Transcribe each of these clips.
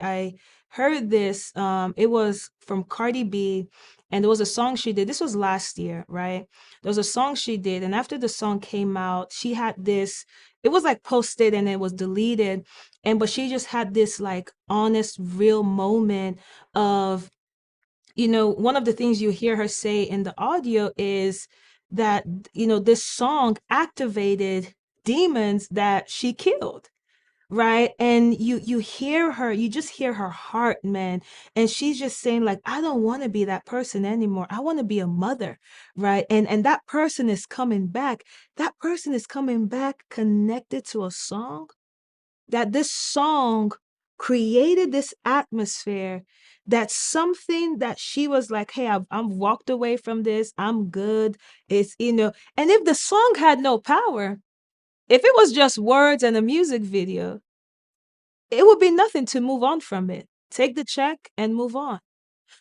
I heard this. It was from Cardi B, and there was a song she did. This was last year, right? There was a song she did, and after the song came out, she had this. It was like posted and it was deleted, and but she just had this like honest, real moment of, one of the things you hear her say in the audio is that, this song activated demons that she killed, right? And you hear her, you just hear her heart, man. And she's just saying like, I don't want to be that person anymore. I want to be a mother, right? And that person is coming back. That person is coming back connected to a song, that this song created this atmosphere, that something that she was like, hey, I'm walked away from this, I'm good. It's, and if the song had no power, if it was just words and a music video, it would be nothing to move on from it. Take the check and move on.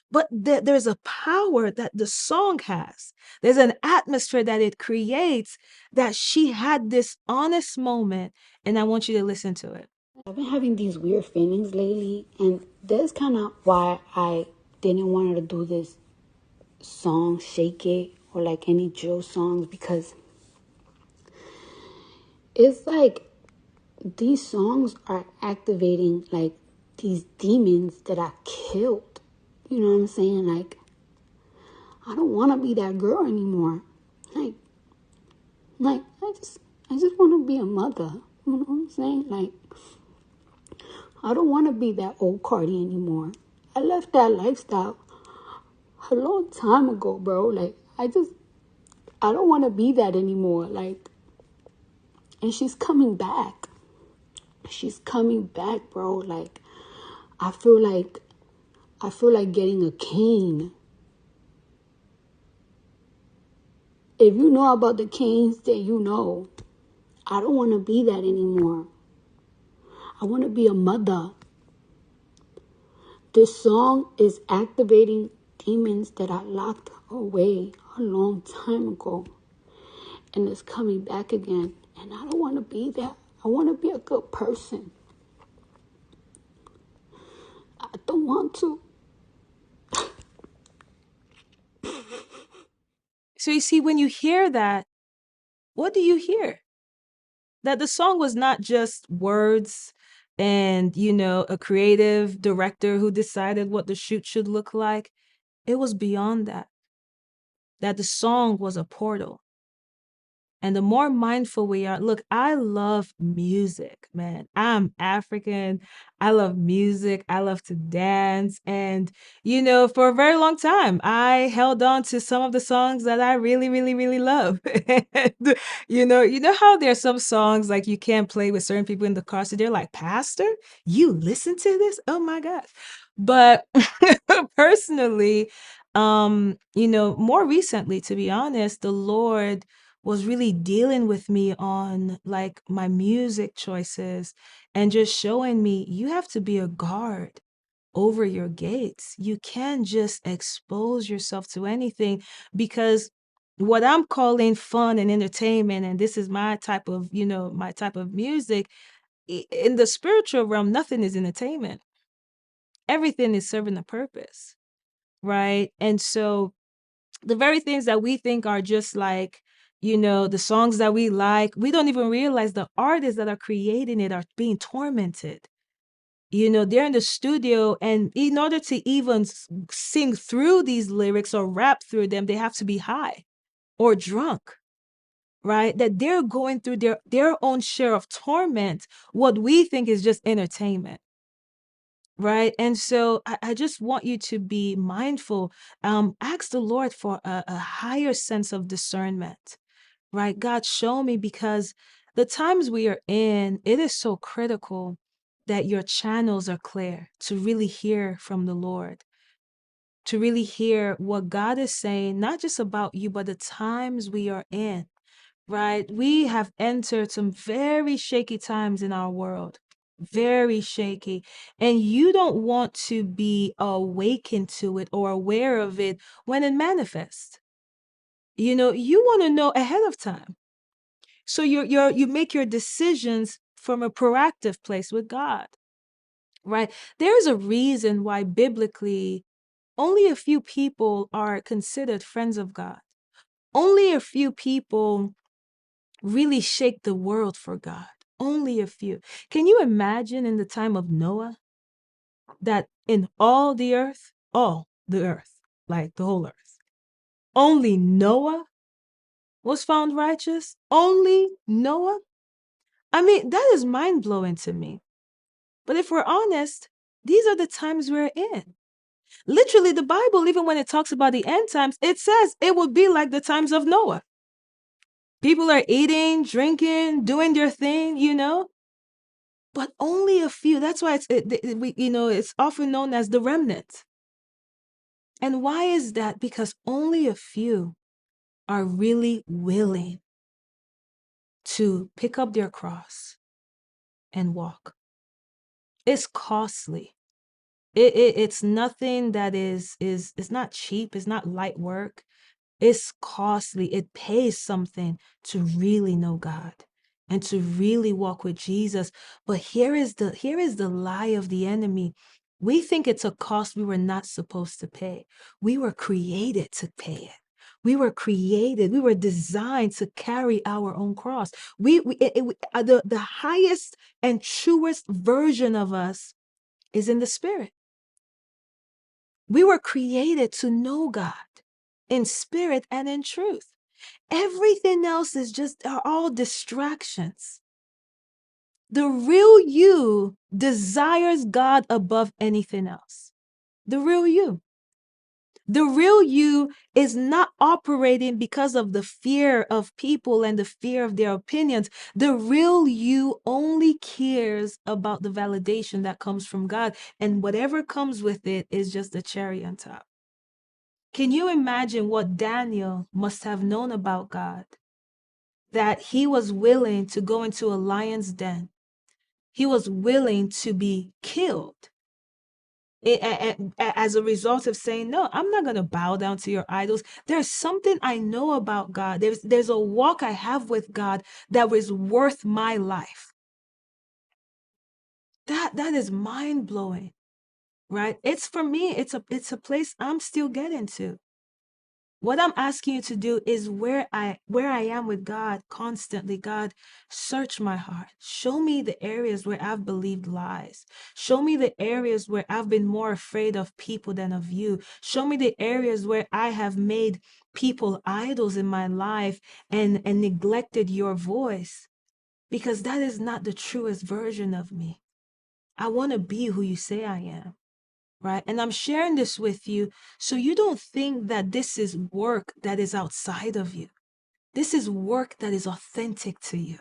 But there's a power that the song has. There's an atmosphere that it creates, that she had this honest moment. And I want you to listen to it. I've been having these weird feelings lately, and that's kind of why I didn't want to do this song, Shake It, or like any drill songs, because it's like these songs are activating like these demons that I killed. You know what I'm saying? Like, I don't want to be that girl anymore. Like, like I just want to be a mother. You know what I'm saying? Like, I don't want to be that old Cardi anymore. I left that lifestyle a long time ago, bro. Like, I don't want to be that anymore. Like, and she's coming back. She's coming back, bro. Like, I feel like, I feel like getting a cane. If you know about the canes, then you know. I don't want to be that anymore. I want to be a mother. This song is activating demons that I locked away a long time ago. And it's coming back again. And I don't want to be that. I want to be a good person. I don't want to. So you see, when you hear that, what do you hear? That the song was not just words and, a creative director who decided what the shoot should look like. It was beyond that. That the song was a portal. And the more mindful we are, look, I love music, man. I'm African. I love music. I love to dance. And, for a very long time, I held on to some of the songs that I really, really, really love. And, you know how there's some songs like you can't play with certain people in the car. So they're like, Pastor, you listen to this? Oh my gosh. But personally, more recently, to be honest, the Lord was really dealing with me on like my music choices and just showing me you have to be a guard over your gates. You can't just expose yourself to anything, because what I'm calling fun and entertainment, and this is my type of, my type of music, in the spiritual realm, nothing is entertainment. Everything is serving a purpose, right? And so the very things that we think are just like, the songs that we like, we don't even realize the artists that are creating it are being tormented. They're in the studio, and in order to even sing through these lyrics or rap through them, they have to be high or drunk, right? That they're going through their own share of torment, what we think is just entertainment. Right. And so I just want you to be mindful. Ask the Lord for a higher sense of discernment. Right. God, show me, because the times we are in, it is so critical that your channels are clear to really hear from the Lord, to really hear what God is saying, not just about you, but the times we are in. Right. We have entered some very shaky times in our world, very shaky. And you don't want to be awakened to it or aware of it when it manifests. You want to know ahead of time. So you make your decisions from a proactive place with God. right? There's a reason why biblically only a few people are considered friends of God. Only a few people really shake the world for God. Only a few. Can you imagine in the time of Noah that in all the earth, like the whole earth, only Noah was found righteous? Only Noah? I mean, that is mind blowing to me. But if we're honest, these are the times we're in. Literally, the Bible, even when it talks about the end times, it says it will be like the times of Noah. People are eating, drinking, doing their thing, but only a few. That's why it's often known as the remnant. And why is that? Because only a few are really willing to pick up their cross and walk. It's costly. It's nothing that is it's not cheap. It's not light work. It's costly. It pays something to really know God and to really walk with Jesus. But here is the lie of the enemy. We think it's a cost we were not supposed to pay. We were created to pay it. We were designed to carry our own cross. The highest and truest version of us is in the spirit. We were created to know God in spirit and in truth. Everything else are all distractions. The real you desires God above anything else. The real you. The real you is not operating because of the fear of people and the fear of their opinions. The real you only cares about the validation that comes from God, and whatever comes with it is just the cherry on top. Can you imagine what Daniel must have known about God? That he was willing to go into a lion's den. He was willing to be killed as a result of saying, no, I'm not going to bow down to your idols. There's something I know about God. There's a walk I have with God that was worth my life. That is mind blowing, right? It's for me, it's a place I'm still getting to. What I'm asking you to do is where I am with God constantly. God, search my heart. Show me the areas where I've believed lies. Show me the areas where I've been more afraid of people than of you. Show me the areas where I have made people idols in my life and neglected your voice, because that is not the truest version of me. I want to be who you say I am. Right. And I'm sharing this with you so you don't think that this is work that is outside of you. This is work that is authentic to you.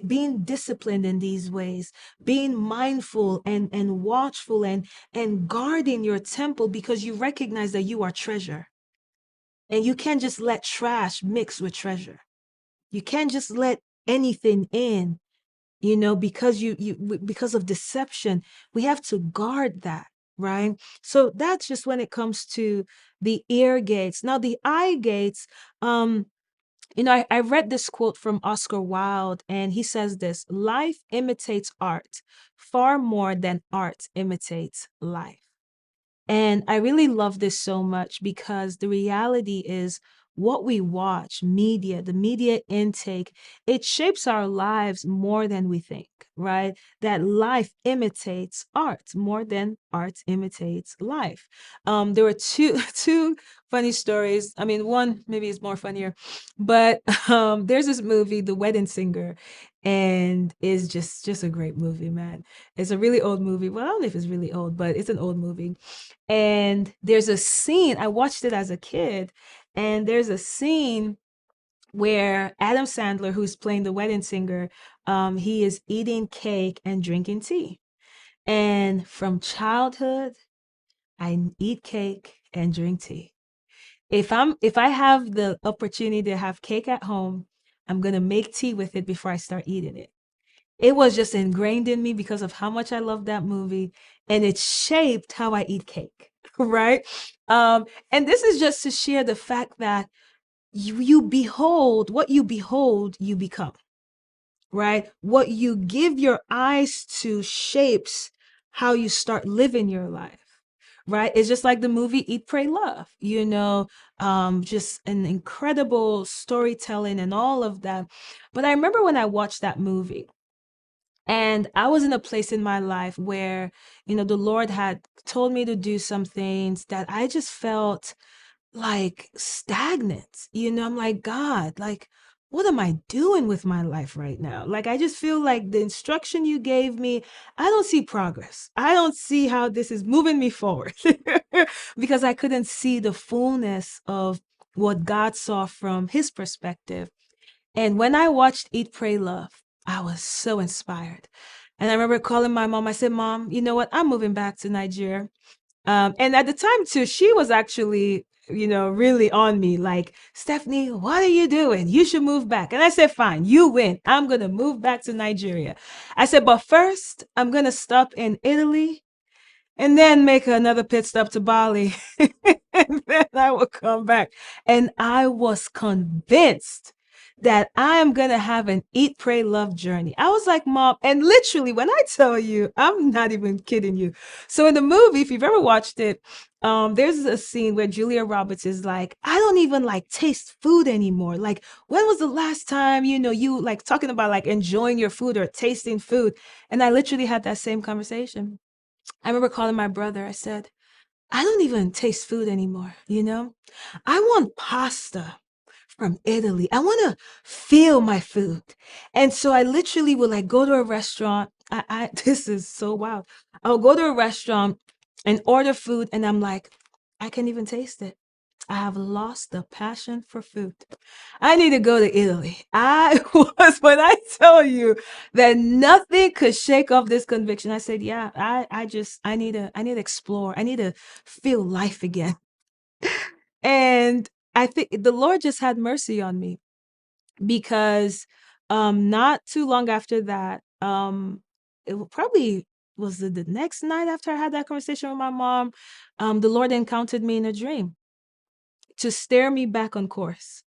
Being disciplined in these ways, being mindful and watchful and guarding your temple, because you recognize that you are treasure. And you can't just let trash mix with treasure. You can't just let anything in, because of deception. We have to guard that, right? So that's just when it comes to the ear gates. Now the eye gates, I read this quote from Oscar Wilde, and he says this: life imitates art far more than art imitates life. And I really love this so much because the reality is what we watch, the media intake, it shapes our lives more than we think, right? That life imitates art more than art imitates life. There were two two funny stories. I mean, one maybe is more funnier, but there's this movie, The Wedding Singer, and is just a great movie, man. It's a really old movie. Well, I don't know if it's really old, but it's an old movie. And there's a scene, I watched it as a kid, and there's a scene where Adam Sandler, who's playing the wedding singer, he is eating cake and drinking tea. And from childhood, I eat cake and drink tea. If I have the opportunity to have cake at home, I'm gonna make tea with it before I start eating it. It was just ingrained in me because of how much I love that movie, and it shaped how I eat cake, right? And this is just to share the fact that you behold, what you behold, you become, right? What you give your eyes to shapes how you start living your life. Right? It's just like the movie Eat, Pray, Love, just an incredible storytelling and all of that. But I remember when I watched that movie, and I was in a place in my life where, the Lord had told me to do some things that I just felt like stagnant. I'm like, God, like, what am I doing with my life right now? Like, I just feel like the instruction you gave me, I don't see progress. I don't see how this is moving me forward because I couldn't see the fullness of what God saw from his perspective. And when I watched Eat, Pray, Love, I was so inspired. And I remember calling my mom. I said, Mom, you know what? I'm moving back to Nigeria. And at the time too, she was actually, really on me, like, Stephanie, what are you doing? You should move back. And I said, fine, you win. I'm going to move back to Nigeria. I said, but first, I'm going to stop in Italy and then make another pit stop to Bali. And then I will come back. And I was convinced that I am going to have an eat, pray, love journey. I was like, Mom, and literally, when I tell you, I'm not even kidding you. So in the movie, if you've ever watched it, there's a scene where Julia Roberts is like, I don't even like taste food anymore. Like, when was the last time, you like talking about like enjoying your food or tasting food? And I literally had that same conversation. I remember calling my brother. I said, I don't even taste food anymore, I want pasta from Italy. I want to feel my food. And so I literally would like go to a restaurant. This is so wild. I'll go to a restaurant and order food, and I'm like, I can't even taste it. I have lost the passion for food. I need to go to Italy. I was, when I tell you that nothing could shake off this conviction, I said, yeah, I need to explore. I need to feel life again. And I think the Lord just had mercy on me because not too long after that, probably was the next night after I had that conversation with my mom, the Lord encountered me in a dream to steer me back on course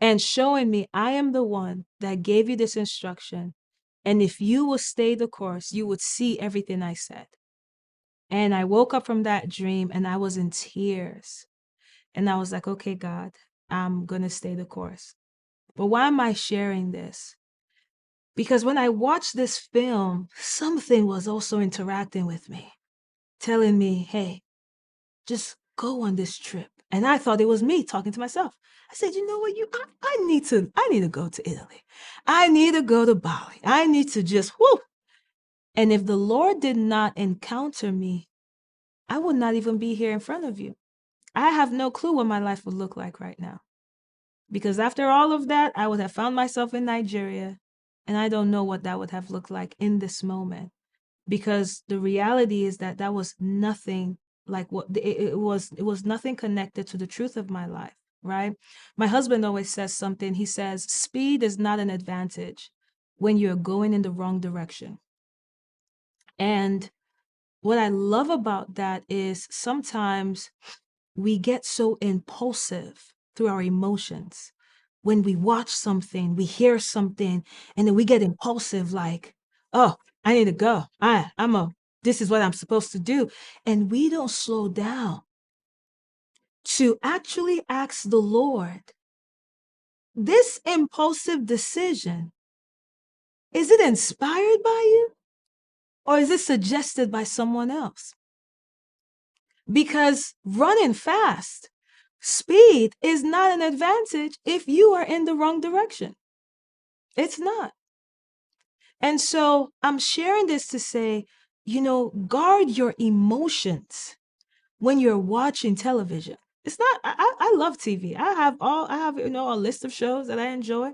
and showing me I am the one that gave you this instruction. And if you will stay the course, you would see everything I said. And I woke up from that dream and I was in tears. And I was like, okay, God, I'm going to stay the course. But why am I sharing this? Because when I watched this film, something was also interacting with me, telling me, hey, just go on this trip. And I thought it was me talking to myself. I said, you know what, I need to go to Italy. I need to go to Bali. I need to just whoo. And if the Lord did not encounter me, I would not even be here in front of you. I have no clue what my life would look like right now. Because after all of that, I would have found myself in Nigeria, and I don't know what that would have looked like in this moment. Because the reality is that that was nothing like what it was nothing connected to the truth of my life, right? My husband always says something. He says, speed is not an advantage when you're going in the wrong direction. And what I love about that is sometimes we get so impulsive through our emotions. When we watch something, we hear something, and then we get impulsive, like, oh, I need to go. This is what I'm supposed to do. And we don't slow down to actually ask the Lord, this impulsive decision, is it inspired by you or is it suggested by someone else? Because running fast, speed is not an advantage if you are in the wrong direction. It's not. And so I'm sharing this to say, guard your emotions when you're watching television. It's not, I love TV. I have a list of shows that I enjoy.